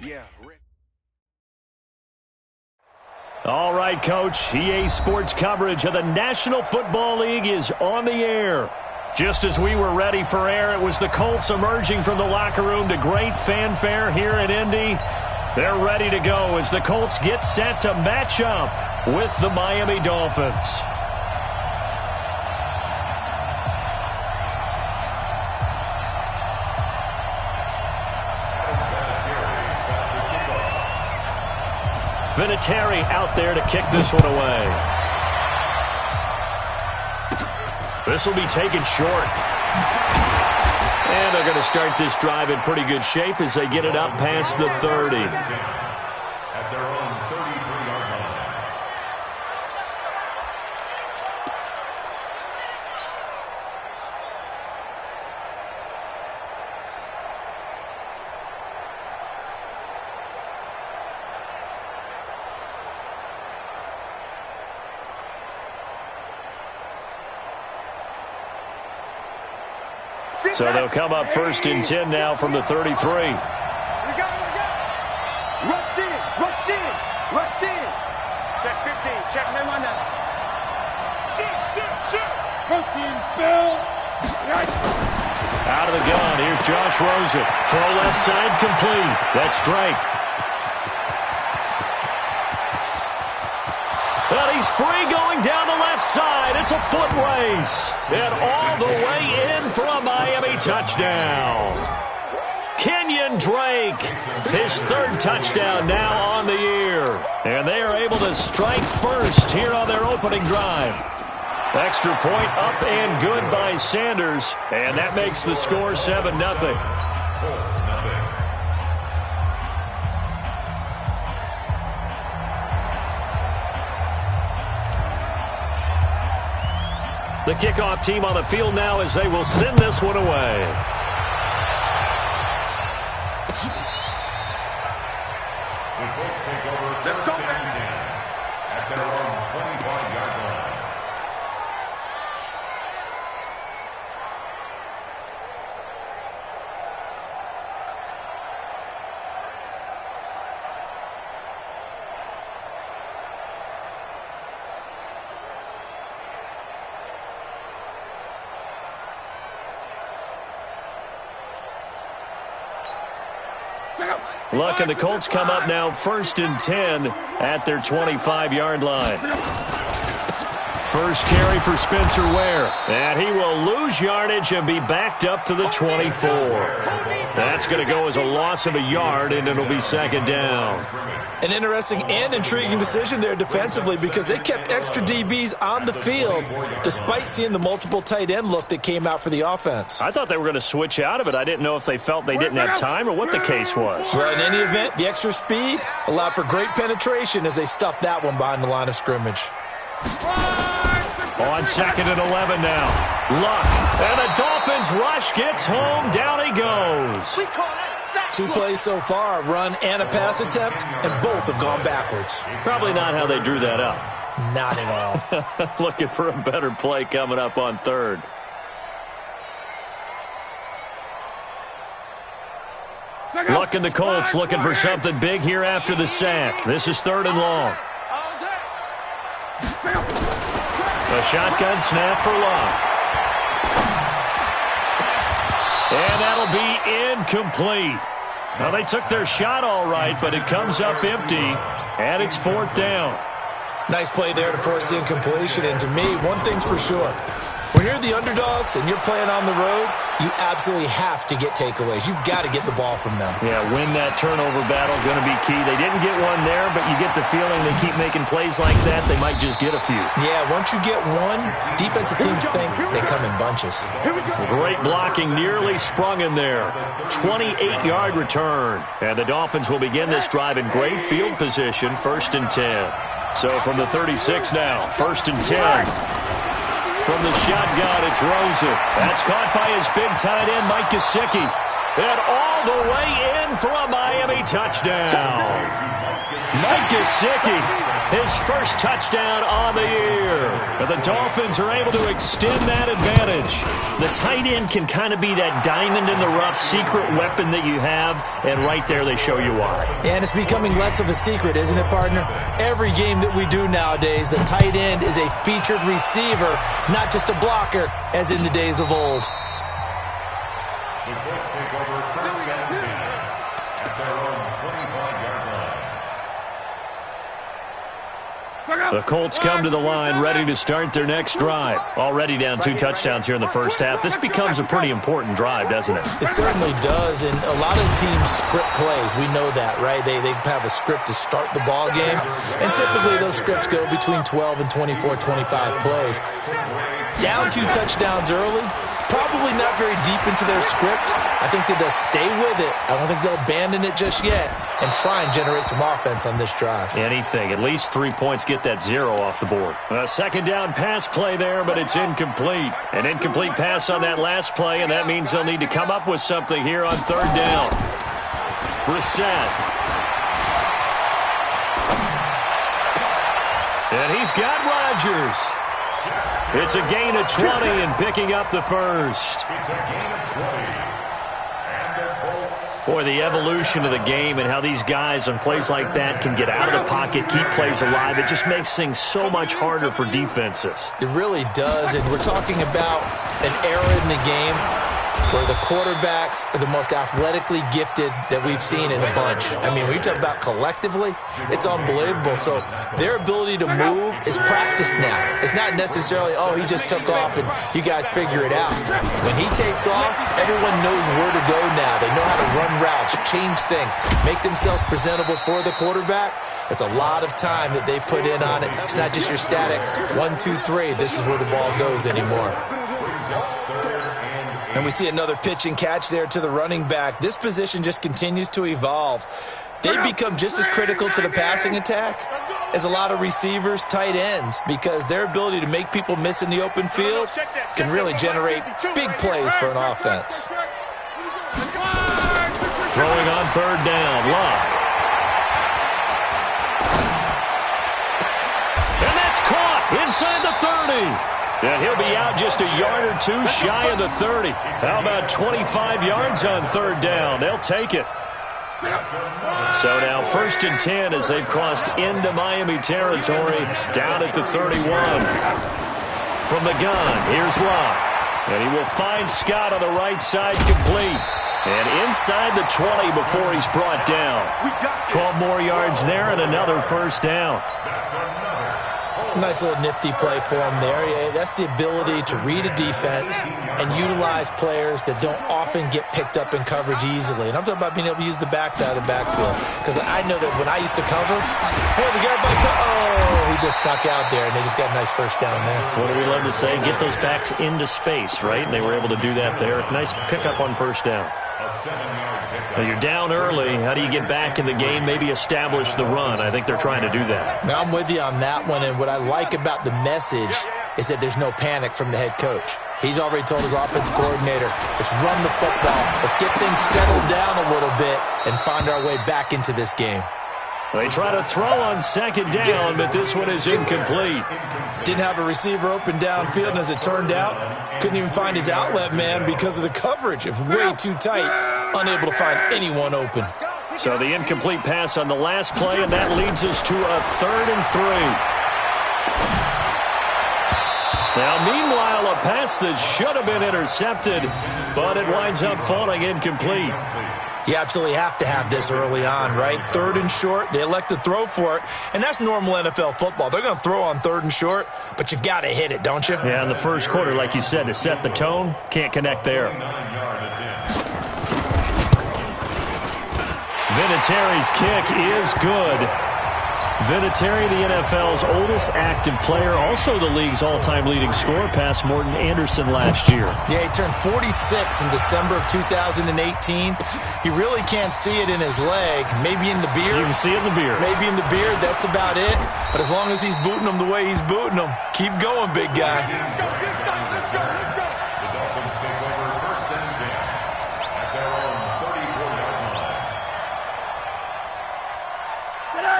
Yeah. All right, Coach. EA Sports coverage of the National Football League is on the air. Just as we were ready for air, it was the Colts emerging from the locker room to great fanfare here in Indy. They're ready to go as the Colts get set to match up with the Miami Dolphins. Vinatieri out there to kick this one away. This will be taken short. And they're going to start this drive in pretty good shape as they get it up past the 30. At their own 33-yard line. So they'll come up 1st and 10 now from the 33. We go. Rush in. Check 15. Check them on that. Shit. Protein spell. Out of the gun. Here's Josh Rosen. Throw left side complete. That's Drake. Well, he's free going down the left side. It's a foot race. And all the way in for a Miami touchdown. Kenyon Drake, his 3rd touchdown now on the year. And they are able to strike first here on their opening drive. Extra point up and good by Sanders. And that makes the score 7-0. The kickoff team on the field now as they will send this one away. The Colts take over 1st and 10 at their own 25-yard line. Look, and the Colts come up now 1st and 10 at their 25-yard line. First carry for Spencer Ware. And he will lose yardage and be backed up to the 24. That's going to go as a loss of a yard, and it'll be 2nd down. An interesting and intriguing decision there defensively because they kept extra DBs on the field despite seeing the multiple tight end look that came out for the offense. I thought they were going to switch out of it. I didn't know if they felt they didn't have time or what the case was. Well, in any event, the extra speed allowed for great penetration as they stuffed that one behind the line of scrimmage. On 2nd and 11 now. Luck. And the Dolphins rush gets home. Down he goes. 2 plays so far, a run and a pass attempt, and both have gone backwards. Probably not how they drew that up. Not at all. Looking for a better play coming up on 3rd. Luck and the Colts looking for something big here after the sack. This is 3rd and long. A shotgun snap for Luck. And that'll be incomplete. Now, they took their shot all right, but it comes up empty, and it's 4th down. Nice play there to force the incompletion, and to me, one thing's for sure. When you're the underdogs and you're playing on the road, you absolutely have to get takeaways. You've got to get the ball from them. Yeah, win that turnover battle, going to be key. They didn't get one there, but you get the feeling they keep making plays like that, they might just get a few. Yeah, once you get one, defensive teams think they come in bunches. Great blocking, nearly sprung in there. 28-yard return. And the Dolphins will begin this drive in great field position, 1st and 10. So from the 36 now, 1st and 10. From the shotgun, it's Rosen. That's caught by his big tight end, Mike Gesicki. And all the way in for a Miami touchdown. Mike Gesicki, his first touchdown on the year. But the Dolphins are able to extend that advantage. The tight end can kind of be that diamond in the rough secret weapon that you have, and right there they show you why. And it's becoming less of a secret, isn't it, partner? Every game that we do nowadays, the tight end is a featured receiver, not just a blocker, as in the days of old. The Colts take over first and 10 at their own 25-yard line. The Colts come to the line ready to start their next drive. Already down 2 touchdowns here in the first half. This becomes a pretty important drive, doesn't it? It certainly does, and a lot of teams script plays. We know that, right? They have a script to start the ball game, and typically those scripts go between 12 and 24, 25 plays. Down 2 touchdowns early, probably not very deep into their script. I think that they'll stay with it. I don't think they'll abandon it just yet and try and generate some offense on this drive. Anything. At least 3 points, get that 0 off the board. A second down pass play there, but it's incomplete. An incomplete pass on that last play, and that means they'll need to come up with something here on 3rd down. Brissett. And he's got Rodgers. It's a gain of 20 and picking up the first. It's a gain of 20. And the Colts. Boy, the evolution of the game and how these guys on plays like that can get out of the pocket, keep plays alive, it just makes things so much harder for defenses. It really does, and we're talking about an era in the game where the quarterbacks are the most athletically gifted that we've seen in a bunch. I mean, when you talk about collectively, it's unbelievable. So their ability to move is practiced now. It's not necessarily, oh, he just took off and you guys figure it out. When he takes off, everyone knows where to go now. They know how to run routes, change things, make themselves presentable for the quarterback. It's a lot of time that they put in on it. It's not just your static 1, 2, 3. This is where the ball goes anymore. And we see another pitch and catch there to the running back. This position just continues to evolve. They've become just as critical to the passing attack as a lot of receivers, tight ends, because their ability to make people miss in the open field can really generate big plays for an offense. Throwing on 3rd down, Locke. And that's caught inside the 30. And he'll be out just a yard or 2 shy of the 30. How about 25 yards on 3rd down? They'll take it. So now 1st and 10 as they've crossed into Miami territory down at the 31. From the gun, here's Locke. And he will find Scott on the right side complete. And inside the 20 before he's brought down. 12 more yards there and another 1st down. Nice little nifty play for him there. Yeah, that's the ability to read a defense and utilize players that don't often get picked up in coverage easily. And I'm talking about being able to use the backside of the backfield. Because I know that when I used to cover, hey, we got everybody he just snuck out there, and they just got a nice 1st down there. What do we love to say? Get those backs into space, right? And they were able to do that there. Nice pickup on 1st down. Now you're down early. How do you get back in the game? Maybe establish the run. I think they're trying to do that. Now, I'm with you on that one, and what I like about the message is that there's no panic from the head coach. He's already told his offensive coordinator, let's run the football. Let's get things settled down a little bit and find our way back into this game. They try to throw on 2nd down, but this one is incomplete. Didn't have a receiver open downfield, and as it turned out, couldn't even find his outlet man because of the coverage. It was way too tight, unable to find anyone open. So the incomplete pass on the last play, and that leads us to a 3rd and 3. Now, meanwhile, a pass that should have been intercepted, but it winds up falling incomplete. You absolutely have to have this early on, right? 3rd and short, they elect to throw for it, and that's normal NFL football. They're going to throw on 3rd and short, but you've got to hit it, don't you? Yeah, in the first quarter, like you said, to set the tone, can't connect there. Vinatieri's kick is good. Vinatieri, the NFL's oldest active player, also the league's all-time leading scorer, past Morton Anderson last year. Yeah, he turned 46 in December of 2018. You really can't see it in his leg, maybe in the beard. You can see it in the beard. Maybe in the beard, that's about it. But as long as he's booting them the way he's booting them, keep going, big guy. The Dolphins take over 1st and 10 at their own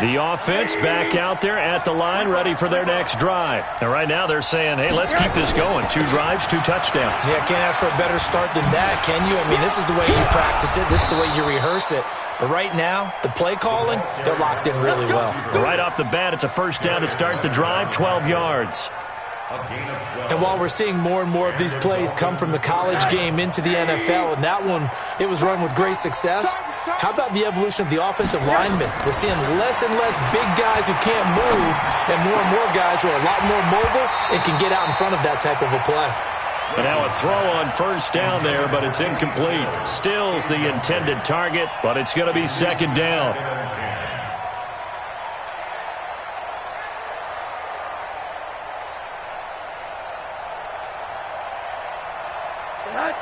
The offense back out there at the line, ready for their next drive. And right now they're saying, hey, let's keep this going. 2 drives, 2 touchdowns. Yeah, can't ask for a better start than that, can you? I mean, this is the way you practice it. This is the way you rehearse it. But right now, the play calling, they're locked in really well. Right off the bat, it's a first down to start the drive, 12 yards. And while we're seeing more and more of these plays come from the college game into the NFL, and that one, it was run with great success, how about the evolution of the offensive linemen? We're seeing less and less big guys who can't move and more guys who are a lot more mobile and can get out in front of that type of a play. And now a throw on first down there, but it's incomplete. Still's the intended target, but it's going to be second down.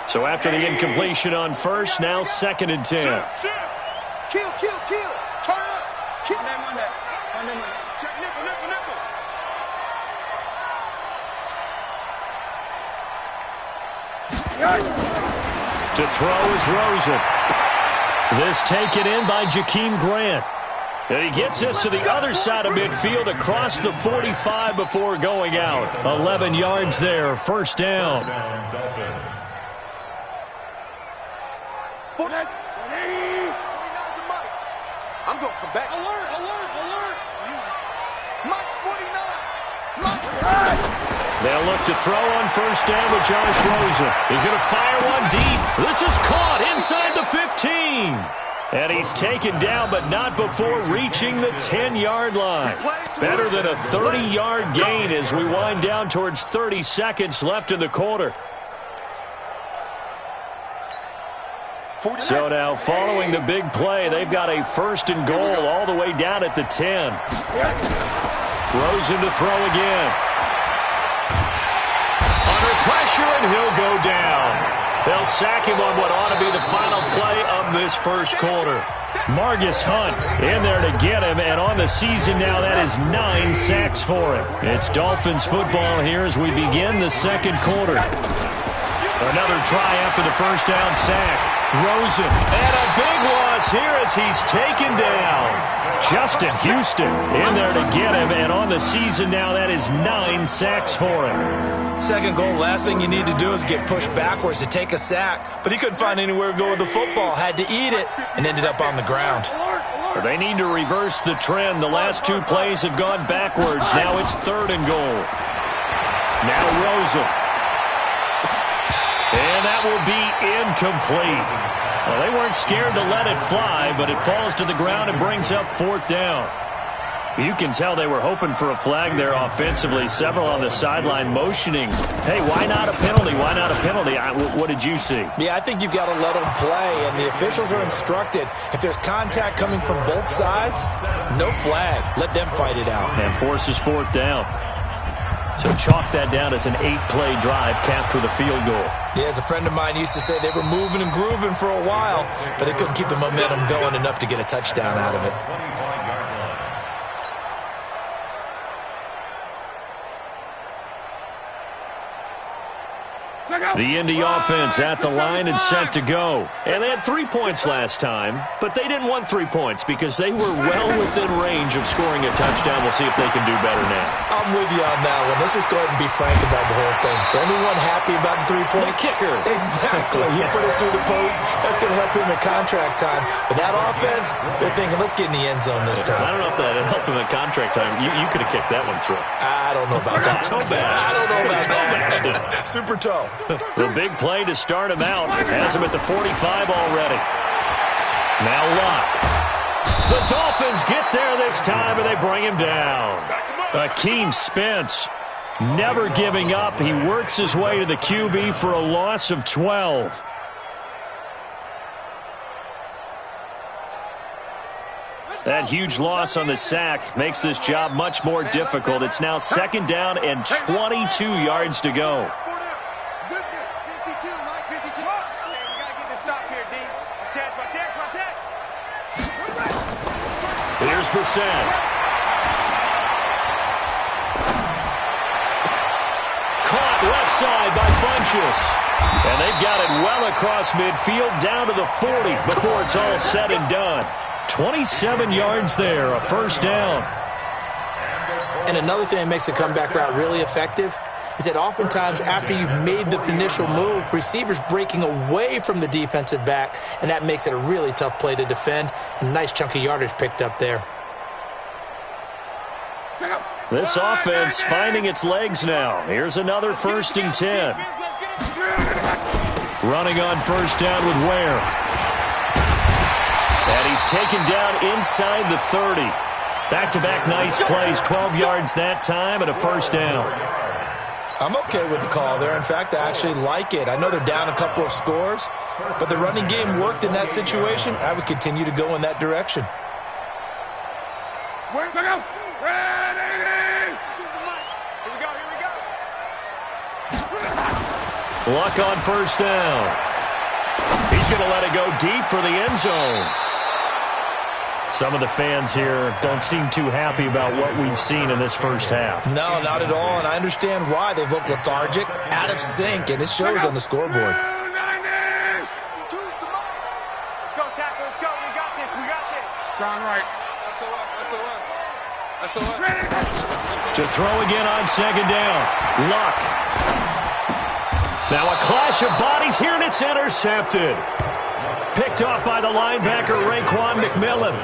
So after the incompletion on first, now 2nd and 10. Kill. Turn up. Kill. Check nickel. To throw is Rosen. This taken in by Jakeem Grant. And he gets this to the other side of midfield across the 45 before going out. 11 yards there, first down. I'm going to come back. Alert. Mike's 49. They'll look to throw on first down with Josh Rosen. He's going to fire one deep. This is caught inside the 15. And he's taken down, but not before reaching the 10-yard line. Better than a 30-yard gain as we wind down towards 30 seconds left in the quarter. So now, following the big play, they've got a first and goal all the way down at the 10. Rosen to throw again. Under pressure, and he'll go down. They'll sack him on what ought to be the final play of this first quarter. Margus Hunt in there to get him, and on the season now, that is 9 sacks for him. It's Dolphins football here as we begin the second quarter. Another try after the first down sack. Rosen, and a big loss here as he's taken down. Justin Houston in there to get him, and on the season now, that is 9 sacks for him. Second goal, last thing you need to do is get pushed backwards to take a sack. But he couldn't find anywhere to go with the football, had to eat it, and ended up on the ground. They need to reverse the trend. The last 2 plays have gone backwards. Now it's 3rd and goal. Now Rosen. And that will be incomplete. Well, they weren't scared to let it fly, but it falls to the ground and brings up 4th down. You can tell they were hoping for a flag there offensively. Several on the sideline motioning. Hey, why not a penalty? Why not a penalty? What did you see? Yeah, I think you've got to let them play, and the officials are instructed. If there's contact coming from both sides, no flag. Let them fight it out. And forces 4th down. So chalk that down as an 8-play drive capped with a field goal. Yeah, as a friend of mine used to say, they were moving and grooving for a while, but they couldn't keep the momentum going enough to get a touchdown out of it. The Indy offense at the line and set to go. And they had 3 points last time, but they didn't want 3 points because they were well within range of scoring a touchdown. We'll see if they can do better now. I'm with you on that one. Let's just go ahead and be frank about the whole thing. The only one happy about the 3-point kicker. Exactly. You put it through the post. That's going to help him in contract time. But that offense, they're thinking, let's get in the end zone this time. I don't know if that helped him in contract time. You could have kicked that one through. I don't know about that. I don't know about that. Super toe. The big play to start him out has him at the 45 already. Now Locke. The Dolphins get there this time, and they bring him down. Akeem Spence never giving up. He works his way to the QB for a loss of 12. That huge loss on the sack makes this job much more difficult. It's now 2nd down and 22 yards to go. Here's Brissett. Caught left side by Funchess. And they've got it well across midfield down to the 40 before it's all said and done. 27 yards there, a first down. And another thing that makes the comeback route really effective is that oftentimes after you've made the initial move, receivers breaking away from the defensive back, and that makes it a really tough play to defend. A nice chunk of yardage picked up there. This offense finding its legs now. Here's another 1st and 10. Running on first down with Ware. And he's taken down inside the 30. Back-to-back nice plays, 12 yards that time and a first down. I'm okay with the call there. In fact, I actually like it. I know they're down a couple of scores, but the running game worked in that situation. I would continue to go in that direction. Where's it go? Ready! Here we go, here we go. Luck on first down. He's going to let it go deep for the end zone. Some of the fans here don't seem too happy about what we've seen in this first half. No, not at all, and I understand why. They've looked lethargic, out of sync, and it shows on the scoreboard. Let's go, tackle. Let's go. We got this. We got this. Strong right. That's a lot. To throw again on second down. Luck. Now a clash of bodies here, and it's intercepted. Picked off by the linebacker, RayKushington.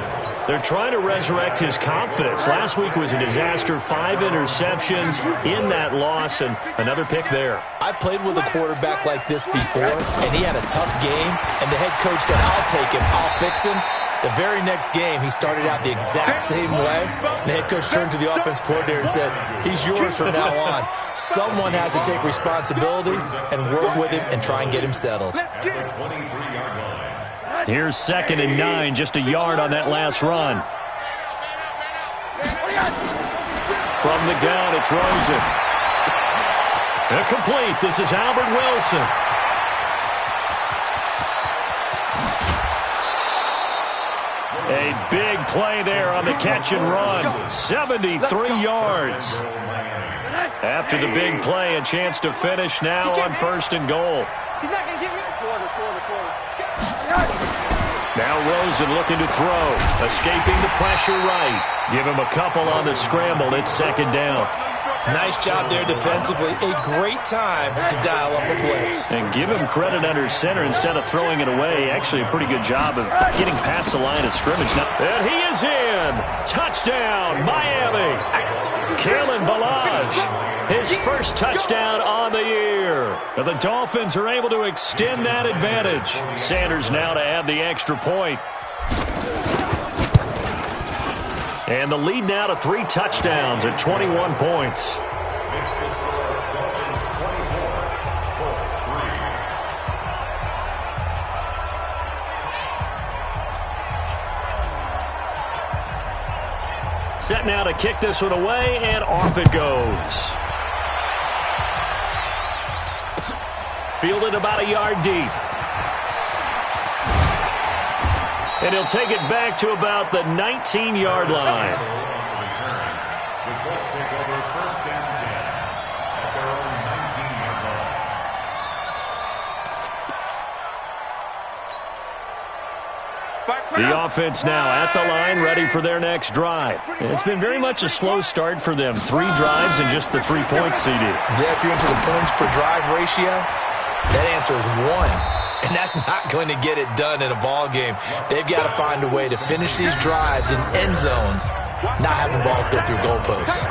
They're trying to resurrect his confidence. Last week was a disaster. 5 interceptions in that loss, and another pick there. I played with a quarterback like this before, and he had a tough game, and the head coach said, I'll take him, I'll fix him. The very next game, he started out the exact same way. And the head coach turned to the offense coordinator and said, he's yours from now on. Someone has to take responsibility and work with him and try and get him settled. Here's 2nd and 9, just a yard on that last run. From the gun, it's Rosen. Incomplete. This is Albert Wilson. A big play there on the catch and run. 73 yards. After the big play, a chance to finish now on 1st and goal. He's not going to give you a quarter. Now Rosen looking to throw. Escaping the pressure right. Give him a couple on the scramble. It's 2nd down. Nice job there defensively. A great time to dial up a blitz. And give him credit under center instead of throwing it away. Actually a pretty good job of getting past the line of scrimmage. Now, and he is in. Touchdown, Miami. Kalen Ballage, his first touchdown on the year. And the Dolphins are able to extend that advantage. Sanders now to add the extra point. And the lead now to 3 touchdowns at 21 points. Set now to kick this one away, and off it goes. Fielded about a yard deep. And he'll take it back to about the 19-yard line. The Colts take over 1st and 10 at their own 19-yard line. The offense now at the line, ready for their next drive. It's been very much a slow start for them. 3 drives and just the 3 points, CD. Yeah, if you're into the points per drive ratio, that answer is 1. And that's not going to get it done in a ball game. They've got to find a way to finish these drives in end zones, not having balls go through goalposts.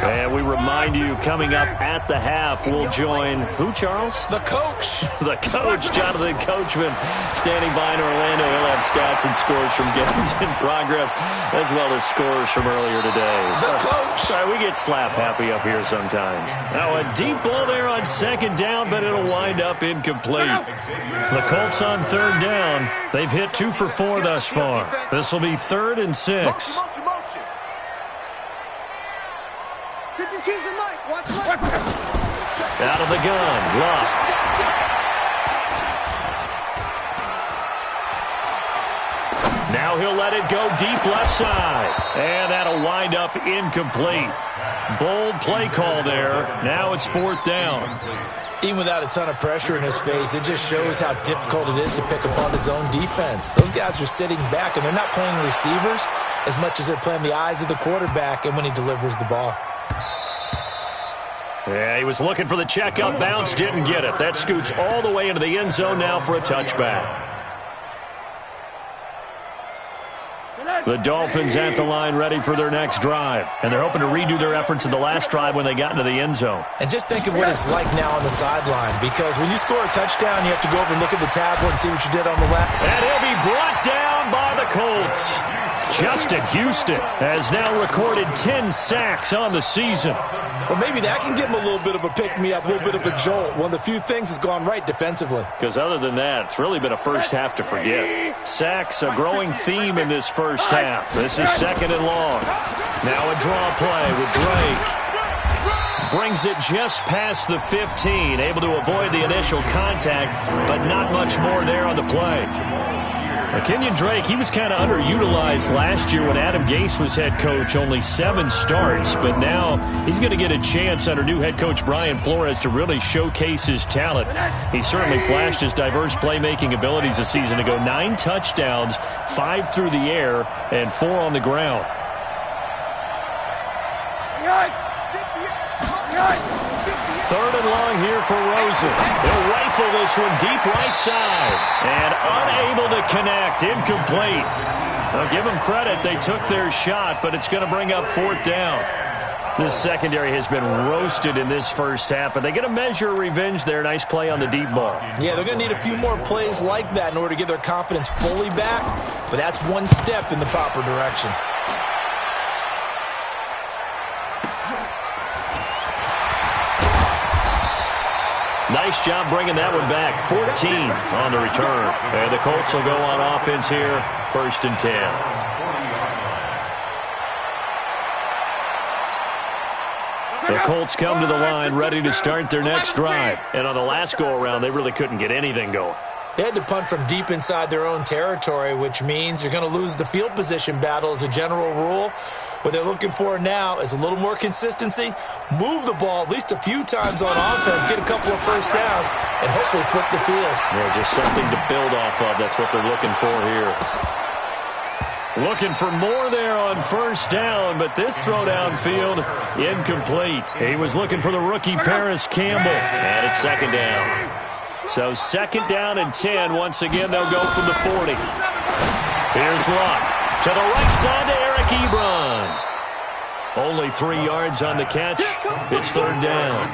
And we remind you, coming up at the half, we'll join who, Charles? The coach. The coach, Jonathan Coachman, standing by in Orlando. He'll have stats and scores from games in progress, as well as scores from earlier today. The coach. Sorry, we get slap happy up here sometimes. Now a deep ball there on 2nd down, but it'll wind up incomplete. The Colts on 3rd down. They've hit 2 for 4 thus far. This will be 3rd and 6. Out of the gun, Luck. Now Now he'll let it go deep left side. And that'll wind up incomplete. Bold play call there. Now it's 4th down. Even without a ton of pressure in his face, it just shows how difficult it is to pick apart his own defense. Those guys are sitting back, and they're not playing receivers as much as they're playing the eyes of the quarterback and when he delivers the ball. Yeah, he was looking for the check-up bounce, didn't get it. That scoots all the way into the end zone now for a touchback. The Dolphins at the line ready for their next drive. And they're hoping to redo their efforts in the last drive when they got into the end zone. And just think of what it's like now on the sideline, because when you score a touchdown, you have to go over and look at the tablet and see what you did on the left. And he'll be brought down by the Colts. Justin Houston has now recorded 10 sacks on the season. Well, maybe that can give him a little bit of a pick-me-up, a little bit of a jolt. One of the few things has gone right defensively. Because other than that, it's really been a first half to forget. Sacks, a growing theme in this first half. This is 2nd and long. Now a draw play with Drake. Brings it just past the 15, able to avoid the initial contact, but not much more there on the play. Kenyon Drake, he was kind of underutilized last year when Adam Gase was head coach, only 7 starts, but now he's going to get a chance under new head coach Brian Flores to really showcase his talent. He certainly flashed his diverse playmaking abilities a season ago. 9 touchdowns, 5 through the air, and 4 on the ground. 3rd and long here for Rosen. He'll rifle this one deep right side. And unable to connect. Incomplete. I'll give them credit. They took their shot, but it's going to bring up 4th down. This secondary has been roasted in this first half, but they get a measure of revenge there. Nice play on the deep ball. Yeah, they're going to need a few more plays like that in order to get their confidence fully back, but that's one step in the proper direction. Nice job bringing that one back. 14 on the return. And the Colts will go on offense here. 1st and 10. The Colts come to the line ready to start their next drive. And on the last go-around, they really couldn't get anything going. They had to punt from deep inside their own territory, which means you're going to lose the field position battle as a general rule. What they're looking for now is a little more consistency, move the ball at least a few times on offense, get a couple of first downs, and hopefully flip the field. Yeah, just something to build off of. That's what they're looking for here. Looking for more there on first down, but this throw downfield incomplete. He was looking for the rookie Paris Campbell, and it's 2nd down. So 2nd down and 10. Once again, they'll go from the 40. Here's Luck. To the right side to Eric Ebron. Only 3 yards on the catch. It's 3rd down.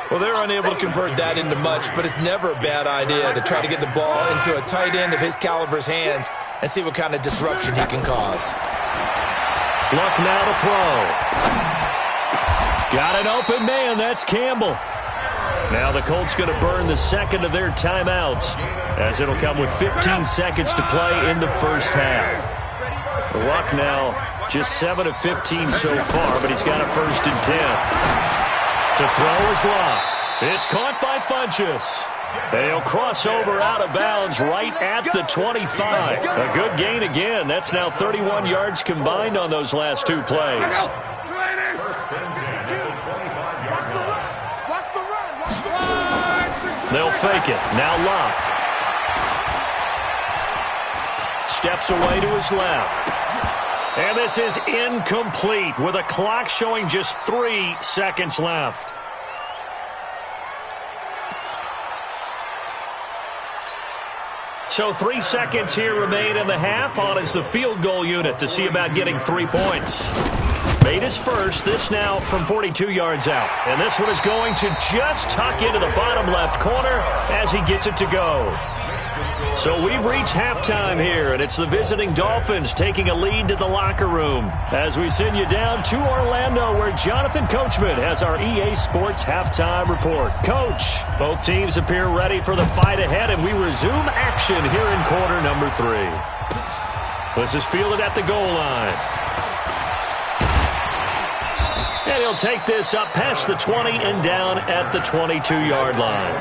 Well, they're unable to convert that into much, but it's never a bad idea to try to get the ball into a tight end of his caliber's hands and see what kind of disruption he can cause. Luck now to throw. Got an open man. That's Campbell. Now the Colts going to burn the 2nd of their timeouts as it'll come with 15 seconds to play in the first half. Luck now just 7 of 15 so far, but he's got a 1st and 10. To throw is Luck. It's caught by Funchess. They'll cross over out of bounds right at the 25. A good gain again. That's now 31 yards combined on those last 2 plays. 1st and 10 at the 25-yard line. They'll fake it. Now Luck. Steps away to his left. And this is incomplete with a clock showing just 3 seconds left. So 3 seconds here remain in the half. On is the field goal unit to see about getting 3 points. Made his first. This now from 42 yards out. And this one is going to just tuck into the bottom left corner as he gets it to go. So we've reached halftime here, and it's the visiting Dolphins taking a lead to the locker room as we send you down to Orlando, where Jonathan Coachman has our EA Sports halftime report. Coach, both teams appear ready for the fight ahead, and we resume action here in quarter number 3. This is fielded at the goal line. And he'll take this up past the 20 and down at the 22-yard line.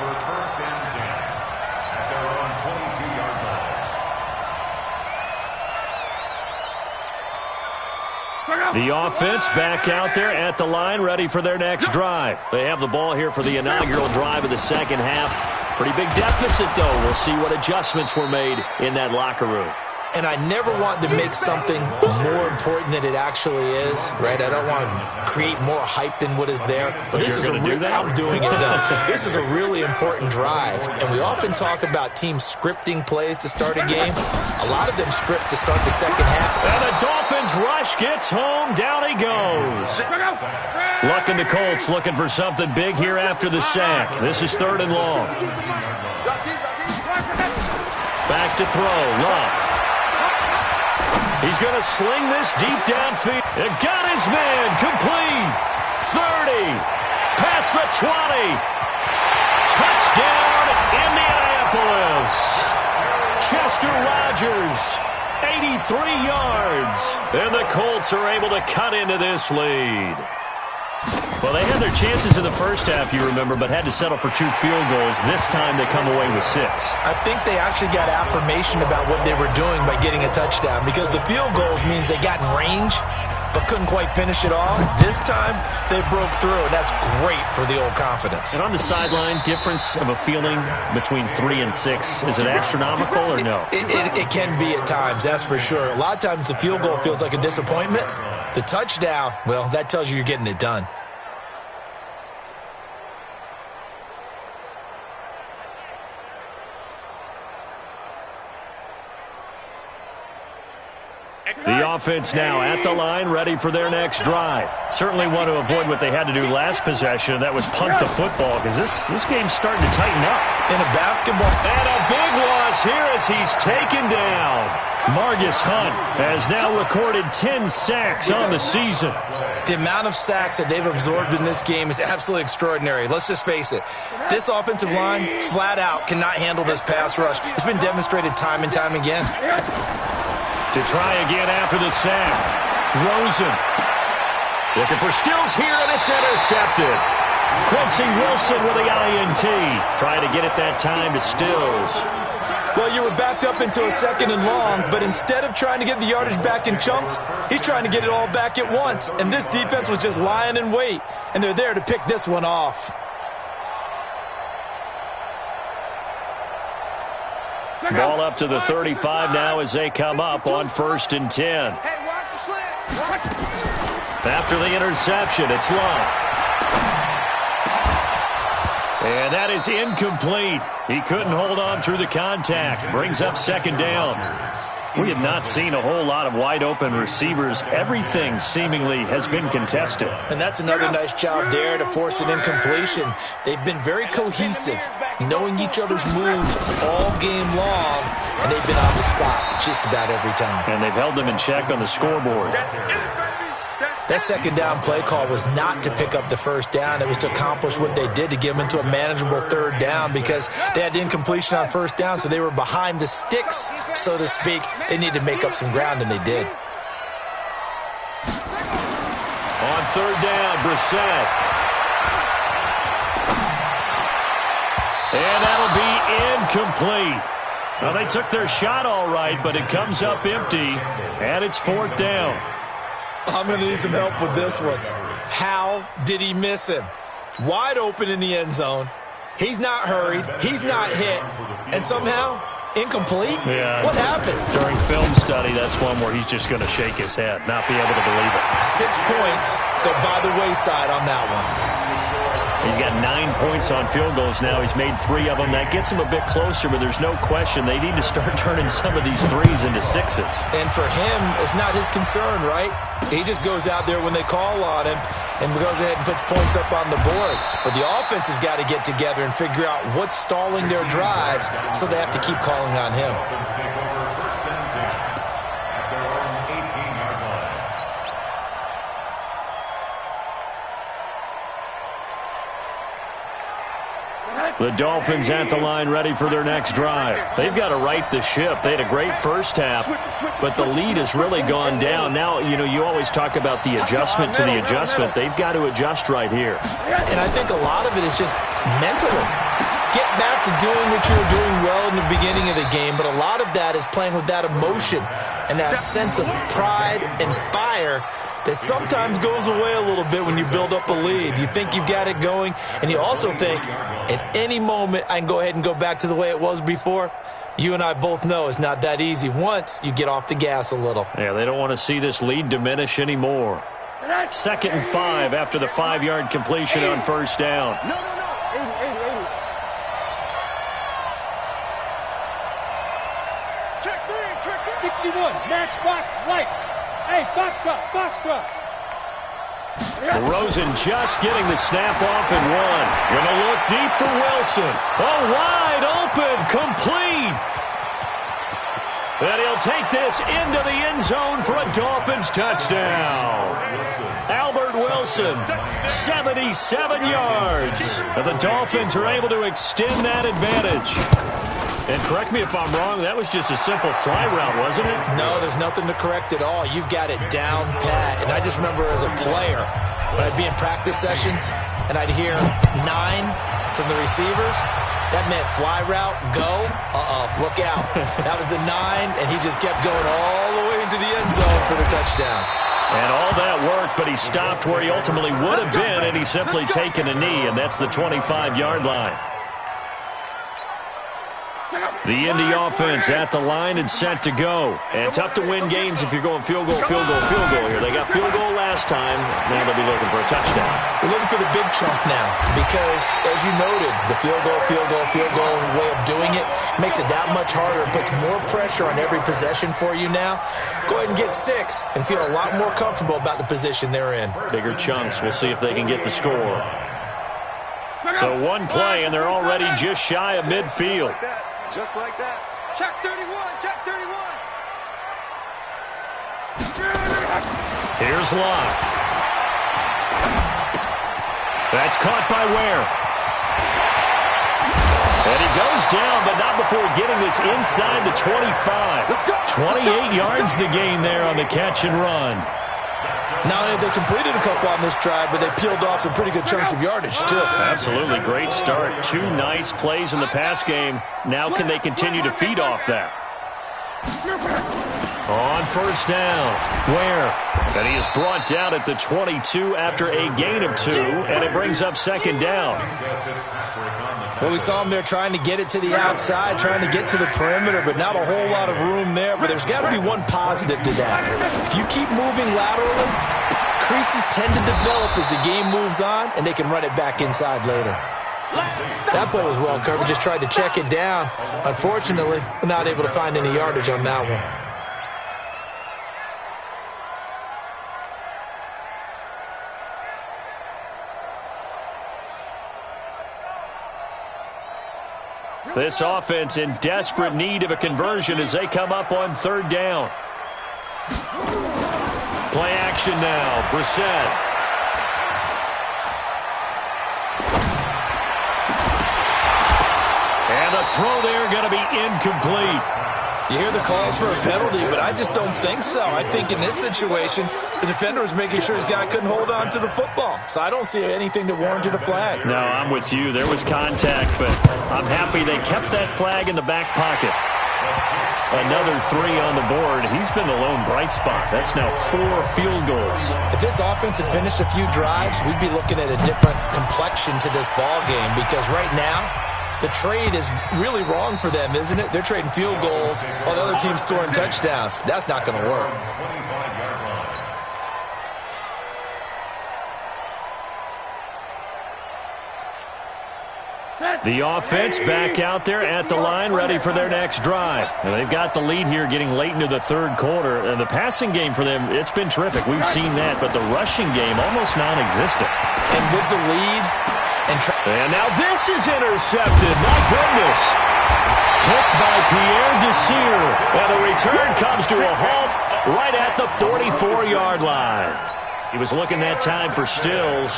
The offense back out there at the line, ready for their next drive. They have the ball here for the inaugural drive of the second half. Pretty big deficit, though. We'll see what adjustments were made in that locker room. And I never want to make something more important than it actually is, right? I don't want to create more hype than what is there. But this is I'm doing it, though. This is a really important drive. And we often talk about teams scripting plays to start a game. A lot of them script to start the second half. And the Dolphins rush gets home. Down he goes. Luck and the Colts looking for something big here after the sack. This is 3rd and long. Back to throw. Luck. He's going to sling this deep downfield. It got his man. Complete. 30. Past the 20. Touchdown, Indianapolis. Chester Rogers, 83 yards. And the Colts are able to cut into this lead. Well, they had their chances in the first half, you remember, but had to settle for 2 field goals. This time they come away with 6. I think they actually got affirmation about what they were doing by getting a touchdown, because the field goals means they got in range but couldn't quite finish it off. This time they broke through, and that's great for the old confidence. And on the sideline, difference of a feeling between 3 and 6, is it astronomical or no? It can be at times, that's for sure. A lot of times the field goal feels like a disappointment. The touchdown, well, that tells you you're getting it done. The offense now at the line, ready for their next drive. Certainly want to avoid what they had to do last possession. That was punt the football, because this game's starting to tighten up. In a basketball. And a big loss here as he's taken down. Margus Hunt has now recorded 10 sacks on the season. The amount of sacks that they've absorbed in this game is absolutely extraordinary. Let's just face it. This offensive line, flat out, cannot handle this pass rush. It's been demonstrated time and time again. To try again after the sack. Rosen. Looking for Stills here, and it's intercepted. Quincy Wilson with the INT. Trying to get it that time to Stills. Well, you were backed up into a 2nd and long, but instead of trying to get the yardage back in chunks, he's trying to get it all back at once. And this defense was just lying in wait, and they're there to pick this one off. Ball up to the 35 now as they come up on 1st and 10. After the interception, it's Love. And that is incomplete. He couldn't hold on through the contact. Brings up 2nd down. We have not seen a whole lot of wide-open receivers. Everything seemingly has been contested. And that's another nice job there to force an incompletion. They've been very cohesive, knowing each other's moves all game long, and they've been on the spot just about every time. And they've held them in check on the scoreboard. That 2nd down play call was not to pick up the 1st down. It was to accomplish what they did, to get them into a manageable 3rd down, because they had incompletion on 1st down, so they were behind the sticks, so to speak. They needed to make up some ground, and they did. On 3rd down, Brissett. And that'll be incomplete. Well, they took their shot all right, but it comes up empty, and it's 4th down. I'm going to need some help with this one. How did he miss him? Wide open in the end zone. He's not hurried. He's not hit. And somehow, incomplete? Yeah. What happened? During film study, that's one where he's just going to shake his head, not be able to believe it. 6 points go by the wayside on that one. He's got 9 points on field goals now. He's made 3 of them. That gets him a bit closer, but there's no question they need to start turning some of these 3s into 6s. And for him, it's not his concern, right? He just goes out there when they call on him and goes ahead and puts points up on the board. But the offense has got to get together and figure out what's stalling their drives, so they have to keep calling on him. The Dolphins at the line, ready for their next drive. They've got to right the ship. They had a great first half, but the lead has really gone down. Now, you always talk about the adjustment to the adjustment. They've got to adjust right here. And I think a lot of it is just mentally. Get back to doing what you were doing well in the beginning of the game, but a lot of that is playing with that emotion and that sense of pride and fire that sometimes goes away a little bit when you build up a lead. You think you've got it going, and you also think at any moment I can go ahead and go back to the way it was before. You and I both know it's not that easy once you get off the gas a little. Yeah, they don't want to see this lead diminish anymore. 2nd and 5 after the 5-yard completion on first down. No. 80. Check 61. Match box right. Hey, box truck. Rosen just getting the snap off and one. Gonna look deep for Wilson. Oh, wide open, complete. And he'll take this into the end zone for a Dolphins touchdown. Albert Wilson, 77 yards. And the Dolphins are able to extend that advantage. And correct me if I'm wrong, that was just a simple fly route, wasn't it? No, there's nothing to correct at all. You've got it down pat. And I just remember as a player, when I'd be in practice sessions and I'd hear 9 from the receivers, that meant fly route, go, look out. That was the 9, and he just kept going all the way into the end zone for the touchdown. And all that worked, but he stopped where he ultimately would have been, and he's simply taken a knee, and that's the 25-yard line. The Indy offense at the line and set to go. And tough to win games if you're going field goal here. They got field goal last time. Now they'll be looking for a touchdown. They're looking for the big chunk now because, as you noted, the field goal way of doing it makes it that much harder. It puts more pressure on every possession for you now. Go ahead and get 6 and feel a lot more comfortable about the position they're in. Bigger chunks. We'll see if they can get the score. So one play, and they're already just shy of midfield. Just like that. Check 31. Here's Locke. That's caught by Ware. And he goes down, but not before getting this inside the 25. 28 yards the gain there on the catch and run. Not only have they completed a couple on this drive, but they peeled off some pretty good chunks of yardage, too. Absolutely. Great start. 2 nice plays in the pass game. Now can they continue to feed off that? On first down, Ware. And he is brought down at the 22 after a gain of 2, and it brings up 2nd down. Well, we saw him there trying to get it to the outside, trying to get to the perimeter, but not a whole lot of room there. But there's got to be one positive to that. If you keep moving laterally, creases tend to develop as the game moves on, and they can run it back inside later. That play was well covered, just tried to check it down. Unfortunately, not able to find any yardage on that one. This offense in desperate need of a conversion as they come up on 3rd down. Play action now. Brissett. And the throw there going to be incomplete. You hear the calls for a penalty, but I just don't think so. I think in this situation, the defender was making sure his guy couldn't hold on to the football. So I don't see anything that warranted a flag. No, I'm with you. There was contact, but I'm happy they kept that flag in the back pocket. Another 3 on the board. He's been the lone bright spot. That's now 4 field goals. If this offense had finished a few drives, we'd be looking at a different complexion to this ball game because right now, the trade is really wrong for them, isn't it? They're trading field goals while the other team's scoring touchdowns. That's not going to work. The offense back out there at the line, ready for their next drive. And they've got the lead here getting late into the 3rd quarter. And the passing game for them, it's been terrific. We've seen that. But the rushing game, almost non-existent. And with the lead... And now this is intercepted. My goodness. Picked by Pierre Desir. And the return comes to a halt right at the 44-yard line. He was looking that time for Stills.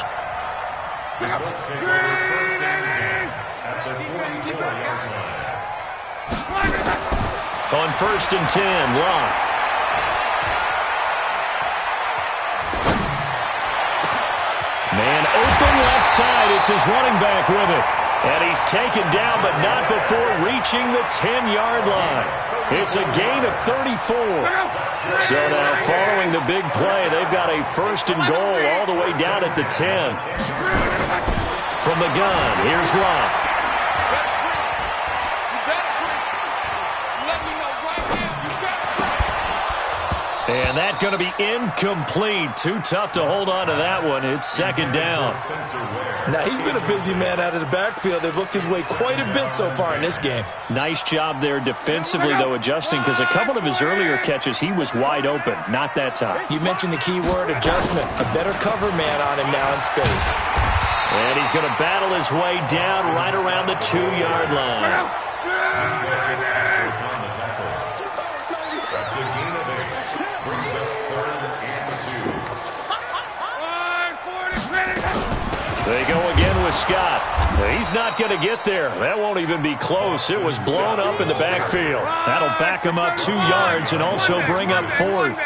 On 1st and 10, Locke. Man open left side. It's his running back with it. And he's taken down, but not before reaching the 10-yard line. It's a gain of 34. So now, following the big play, they've got a first and goal all the way down at the 10. From the gun, here's Locke. And that's going to be incomplete. Too tough to hold on to that one. It's second down. Now, he's been a busy man out of the backfield. They've looked his way quite a bit so far in this game. Nice job there defensively, though, adjusting, because a couple of his earlier catches, he was wide open. Not that time. You mentioned the key word, adjustment. A better cover man on him now in space. And he's going to battle his way down right around the 2-yard line. They go again with Scott. He's not going to get there. That won't even be close. It was blown up in the backfield. That'll back him up 2 yards and also bring up fourth.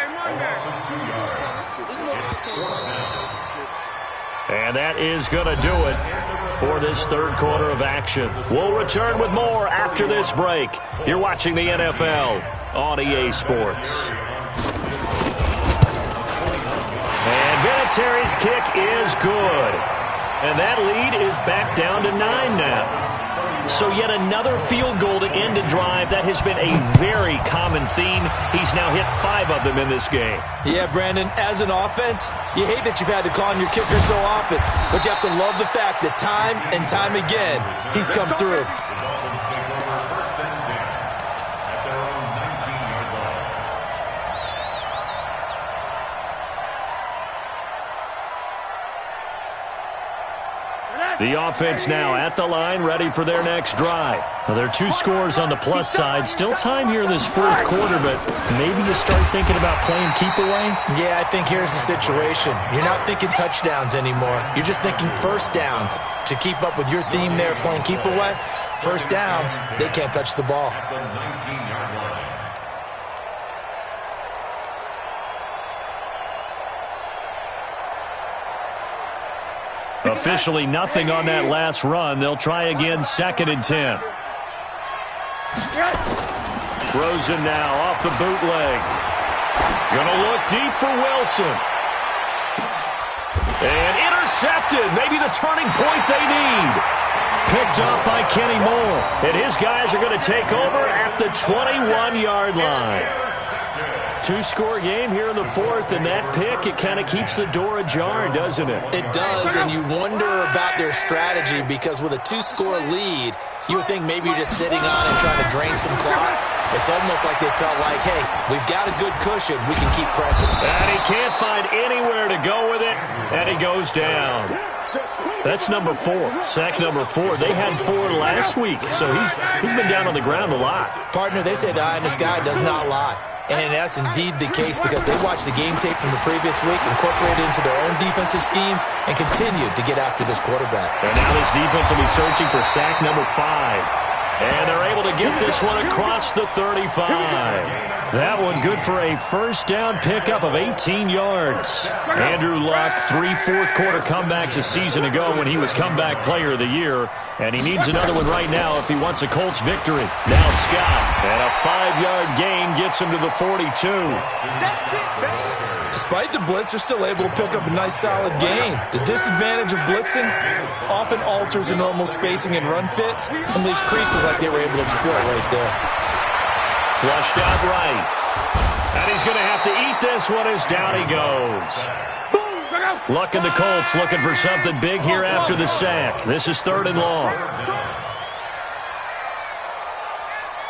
And that is going to do it for this third quarter of action. We'll return with more after this break. You're watching the NFL on EA Sports. And Vinatieri's kick is good. And that lead is back down to 9 now. So yet another field goal to end a drive. That has been a very common theme. He's now hit 5 of them in this game. Yeah, Brandon, as an offense, you hate that you've had to call on your kicker so often, but you have to love the fact that time and time again, he's come through. The offense now at the line, ready for their next drive. Well, there are 2 scores on the plus side. Still time here in this fourth quarter, but maybe you start thinking about playing keep away? Yeah, I think here's the situation. You're not thinking touchdowns anymore. You're just thinking first downs. To keep up with your theme there, playing keep away, first downs, they can't touch the ball. Officially nothing on that last run. They'll try again, 2nd and 10. Rosen now off the bootleg. Gonna look deep for Wilson. And intercepted. Maybe the turning point they need. Picked up by Kenny Moore. And his guys are going to take over at the 21-yard line. 2-score game here in the fourth, and that pick, it kind of keeps the door ajar, doesn't it? It does, and you wonder about their strategy because with a 2-score lead, you would think maybe you're just sitting on and trying to drain some clock. It's almost like they felt like, hey, we've got a good cushion. We can keep pressing. And he can't find anywhere to go with it, and he goes down. That's number 4, sack number 4. They had 4 last week, so he's been down on the ground a lot. Partner, they say the eye in the sky does not lie. And that's indeed the case because they watched the game tape from the previous week, incorporated into their own defensive scheme, and continued to get after this quarterback. And now this defense will be searching for sack number 5. And they're able to get this one across the 35. That one good for a first down pickup of 18 yards. Andrew Luck, 3 fourth-quarter comebacks a season ago when he was comeback player of the year. And he needs another one right now if he wants a Colts victory. Now Scott, and a 5-yard gain gets him to the 42. Despite the blitz, they're still able to pick up a nice, solid gain. The disadvantage of blitzing often alters the normal spacing and run fits and leaves creases like they were able to exploit right there. Flushed out right. And he's going to have to eat this one as down he goes. Luck and the Colts looking for something big here after the sack. This is 3rd and long.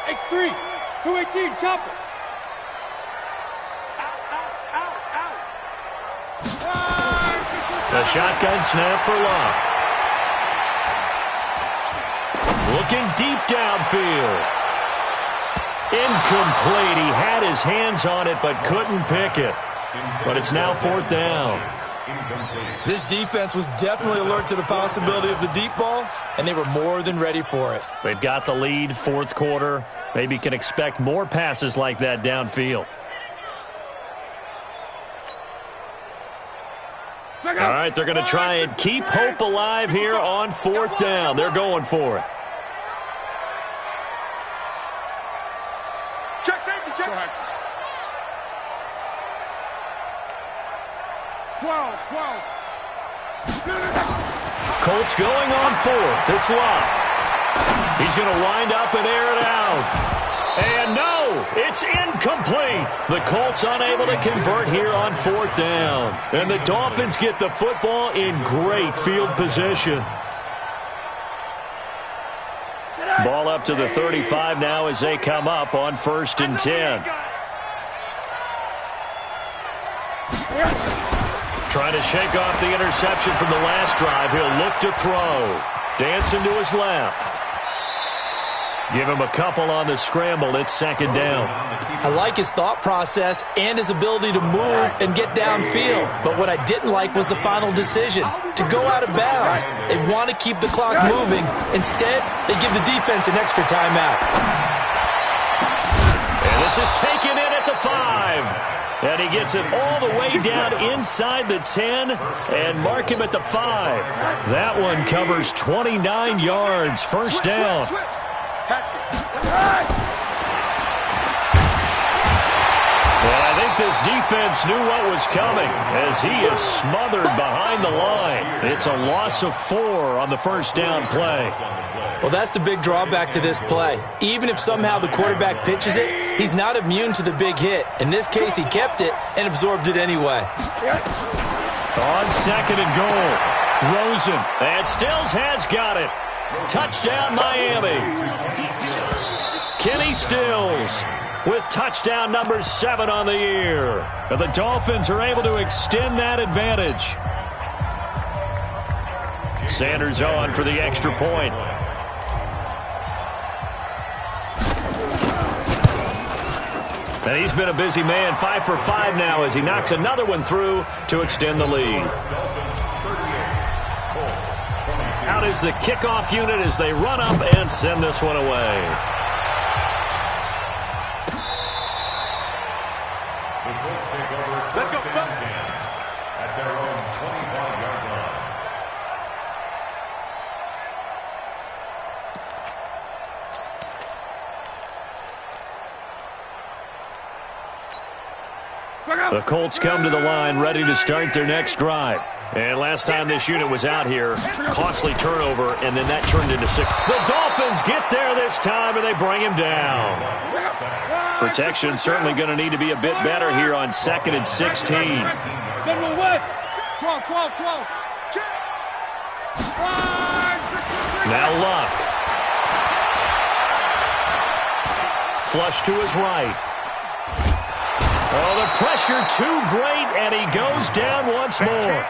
X3, 218, chopper. A shotgun snap for Luck. Looking deep downfield. Incomplete. He had his hands on it but couldn't pick it. But it's now 4th down. This defense was definitely alert to the possibility of the deep ball, and they were more than ready for it. They've got the lead, 4th quarter. Maybe can expect more passes like that downfield. All right, they're going to try and keep hope alive here on 4th down. They're going for it. Check safety, check. 12. Colts going on 4th. It's Locke. He's going to wind up and air it out. And no, it's incomplete. The Colts unable to convert here on 4th down. And the Dolphins get the football in great field position. Ball up to the 35 now as they come up on 1st and 10. Trying to shake off the interception from the last drive. He'll look to throw. Dancing to his left. Give him a couple on the scramble. It's 2nd down. I like his thought process and his ability to move and get downfield. But what I didn't like was the final decision, to go out of bounds. They want to keep the clock moving. Instead, they give the defense an extra timeout. And this is taken in at the 5. And he gets it all the way down inside the 10 and mark him at the 5. That one covers 29 yards. 1st down. Well, I think this defense knew what was coming as he is smothered behind the line. It's a loss of 4 on the 1st down play. Well, that's the big drawback to this play. Even if somehow the quarterback pitches it, he's not immune to the big hit. In this case, he kept it and absorbed it anyway. On 2nd and goal, Rosen. And Stills has got it. Touchdown, Miami. Kenny Stills with touchdown number 7 on the year. And the Dolphins are able to extend that advantage. Sanders on for the extra point. And he's been a busy man, 5 for 5 now as he knocks another one through to extend the lead. Out is the kickoff unit as they run up and send this one away. The Colts take over 1st and 10 at their own 25-yard line. The Colts come to the line ready to start their next drive. And last time this unit was out here, costly turnover, and then that turned into 6. The Dolphins get there this time, and they bring him down. Protection certainly going to need to be a bit better here on 2nd and 16. General West. 12. Now Luck. Flush to his right. Oh, the pressure too great, and he goes down once more.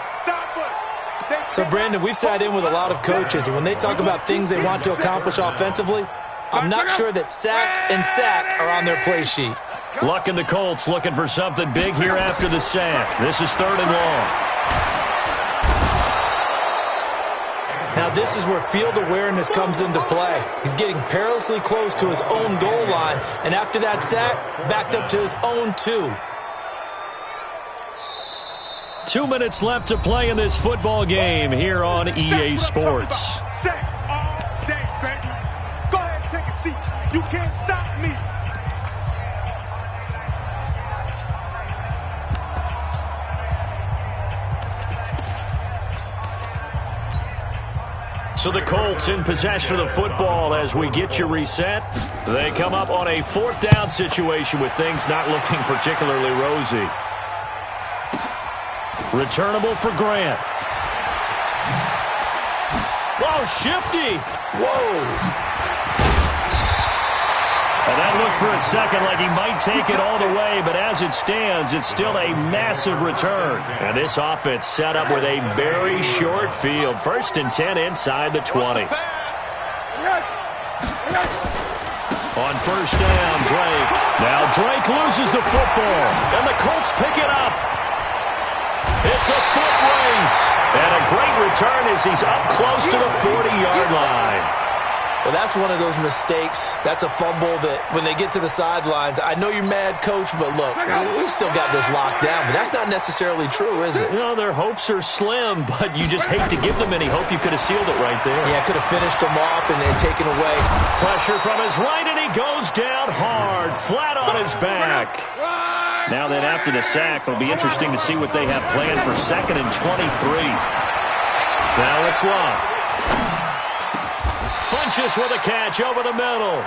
So, Brandon, we've sat in with a lot of coaches, and when they talk about things they want to accomplish offensively, I'm not sure that sack and sack are on their play sheet. Luck and the Colts looking for something big here after the sack. This is 3rd and long. Now, this is where field awareness comes into play. He's getting perilously close to his own goal line, and after that sack, backed up to his own 2. 2 minutes left to play in this football game here on EA Sports. Sex all day, baby. Go ahead and take a seat. You can't stop me. So the Colts in possession of the football as we get you reset. They come up on a 4th down situation with things not looking particularly rosy. Returnable for Grant. Whoa, shifty. Whoa. And that looked for a second like he might take it all the way, but as it stands, it's still a massive return. And this offense set up with a very short field. 1st and 10 inside the 20. On 1st down, Drake. Now Drake loses the football, and the Colts pick it up. It's a foot race. And a great return as he's up close to the 40-yard line. Well, that's one of those mistakes. That's a fumble that when they get to the sidelines, I know you're mad, Coach, but look, we still got this locked down. But that's not necessarily true, is it? No, their hopes are slim, but you just hate to give them any hope. You could have sealed it right there. Yeah, could have finished them off and taken away. Pressure from his right, and he goes down hard, flat on his back. Now then, after the sack, it'll be interesting to see what they have planned for 2nd and 23. Now it's Love. Funches with a catch over the middle.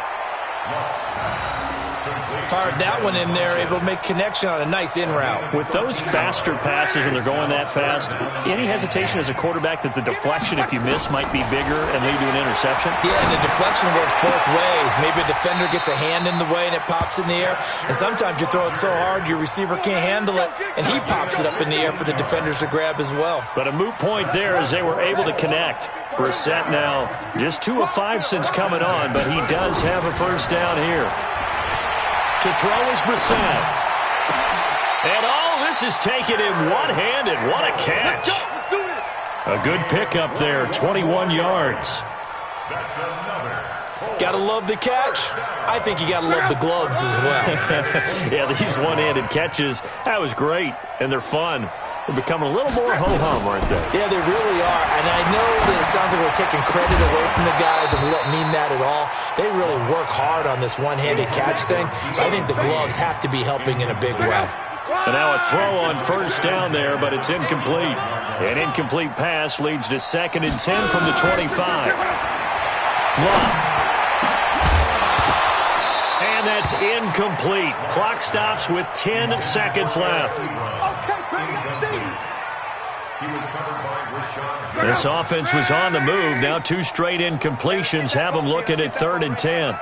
Fired that one in there, able to make connection on a nice in route. With those faster passes when they're going that fast, any hesitation as a quarterback that the deflection, if you miss, might be bigger and lead to an interception? Yeah, and the deflection works both ways. Maybe a defender gets a hand in the way and it pops in the air. And sometimes you throw it so hard your receiver can't handle it, and he pops it up in the air for the defenders to grab as well. But a moot point there as they were able to connect. Brissett now just 2 of 5 since coming on, but he does have a first down here. To throw is Brissett. And all this is taken in one-handed. What a catch. A good pickup there, 21 yards. Gotta love the catch. I think you gotta love the gloves as well. Yeah, these one-handed catches, that was great, and they're fun. They're becoming a little more ho-hum, aren't they? Yeah, they really are. And I know that it sounds like we're taking credit away from the guys, and we don't mean that at all. They really work hard on this one-handed catch thing. I think the gloves have to be helping in a big way. And now a throw on first down there, but it's incomplete. An incomplete pass leads to 2nd and 10 from the 25. Love. And that's incomplete. Clock stops with 10 seconds left. This offense was on the move. Now 2 straight incompletions have them looking at 3rd and 10.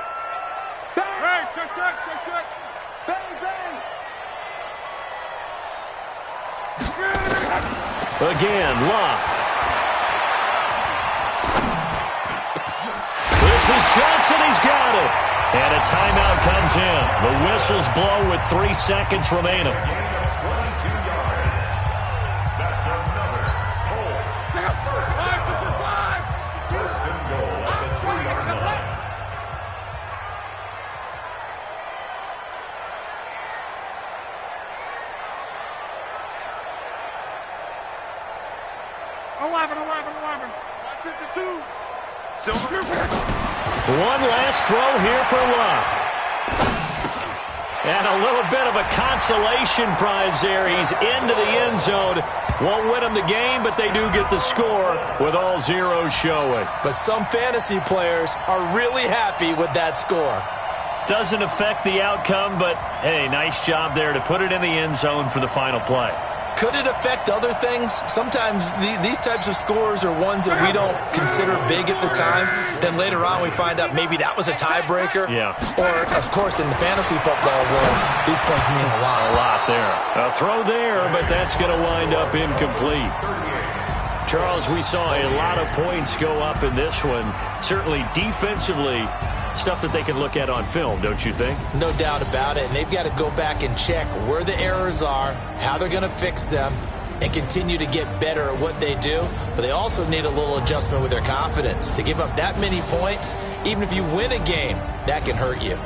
Again, Love. This is Johnson. He's got it. And a timeout comes in. The whistles blow with 3 seconds remaining. One last throw here for Love. And a little bit of a consolation prize there. He's into the end zone. Won't win them the game, but they do get the score with all zeros showing. But some fantasy players are really happy with that score. Doesn't affect the outcome, but, hey, nice job there to put it in the end zone for the final play. Could it affect other things? Sometimes these types of scores are ones that we don't consider big at the time. Then later on we find out maybe that was a tiebreaker. Yeah. Or, of course, in the fantasy football world, these points mean a lot. A lot there. A throw there, but that's going to wind up incomplete. Charles, we saw a lot of points go up in this one. Certainly defensively, stuff that they can look at on film, don't you think? No doubt about it. And they've got to go back and check where the errors are, how they're going to fix them, and continue to get better at what they do. But they also need a little adjustment with their confidence. To give up that many points, even if you win a game, that can hurt you.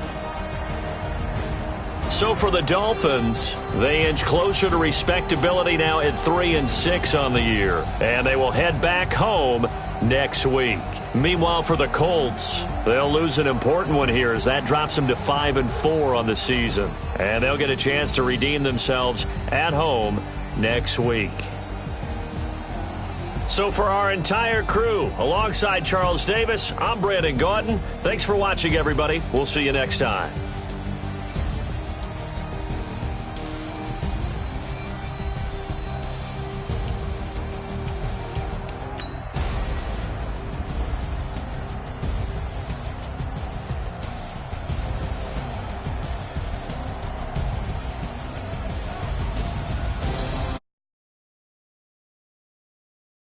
So for the Dolphins, they inch closer to respectability now at 3-6 on the year. And they will head back home next week. Meanwhile, for the Colts, they'll lose an important one here as that drops them to 5-4 on the season. And they'll get a chance to redeem themselves at home next week. So for our entire crew, alongside Charles Davis, I'm Brandon Gautin. Thanks for watching, everybody. We'll see you next time.